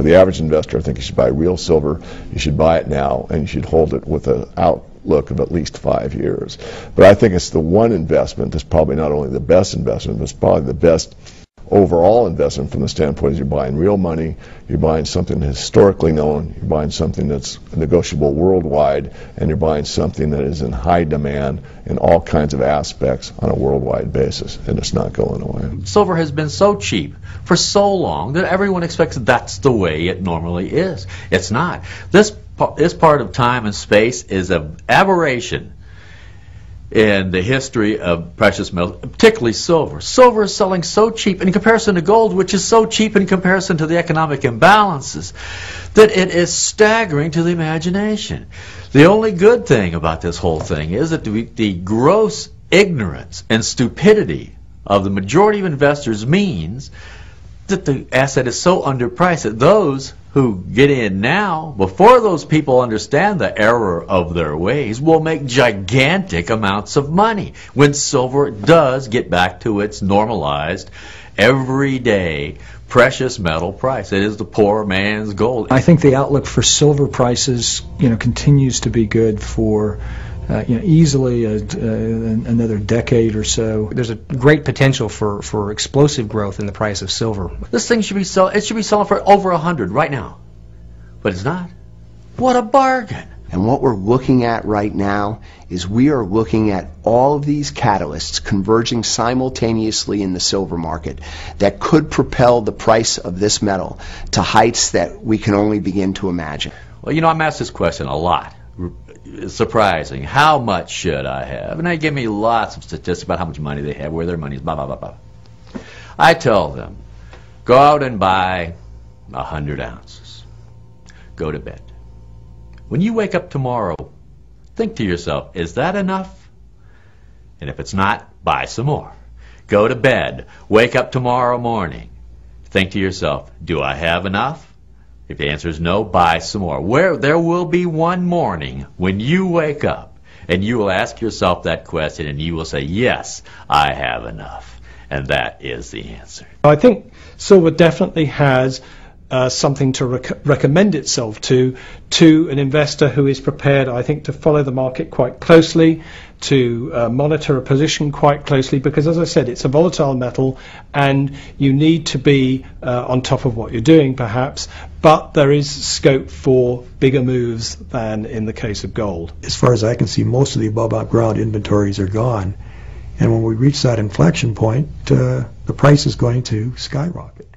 the average investor, I think you should buy real silver. You should buy it now, and you should hold it with an outlook of at least 5 years. But I think it's the one investment that's probably not only the best investment, but it's probably the best overall investment from the standpoint is you're buying real money, you're buying something historically known, you're buying something that's negotiable worldwide, and you're buying something that is in high demand in all kinds of aspects on a worldwide basis, and it's not going away. Silver has been so cheap for so long that everyone expects that's the way it normally is. It's not. This part of time and space is an aberration in the history of precious metals, particularly silver. Silver is selling so cheap in comparison to gold, which is so cheap in comparison to the economic imbalances, that it is staggering to the imagination. The only good thing about this whole thing is that the gross ignorance and stupidity of the majority of investors means that the asset is so underpriced that those who get in now, before those people understand the error of their ways, will make gigantic amounts of money when silver does get back to its normalized, everyday, precious metal price. It is the poor man's gold. I think the outlook for silver prices, continues to be good for easily another decade or so. There's a great potential for explosive growth in the price of silver. This thing should be selling for over 100 right now, but it's not. What a bargain! And what we're looking at right now is we are looking at all of these catalysts converging simultaneously in the silver market that could propel the price of this metal to heights that we can only begin to imagine. Well, I'm asked this question a lot. Surprising. How much should I have? And they give me lots of statistics about how much money they have, where their money is, blah, blah, blah, blah. I tell them, go out and buy 100 ounces. Go to bed. When you wake up tomorrow, think to yourself, is that enough? And if it's not, buy some more. Go to bed. Wake up tomorrow morning. Think to yourself, do I have enough? If the answer is no, buy some more. There will be one morning when you wake up and you will ask yourself that question and you will say, yes, I have enough. And that is the answer. I think silver definitely has something to recommend itself to an investor who is prepared, I think, to follow the market quite closely, to monitor a position quite closely, because, as I said, it's a volatile metal and you need to be on top of what you're doing, perhaps, but there is scope for bigger moves than in the case of gold. As far as I can see, most of the above ground inventories are gone, and when we reach that inflection point, the price is going to skyrocket.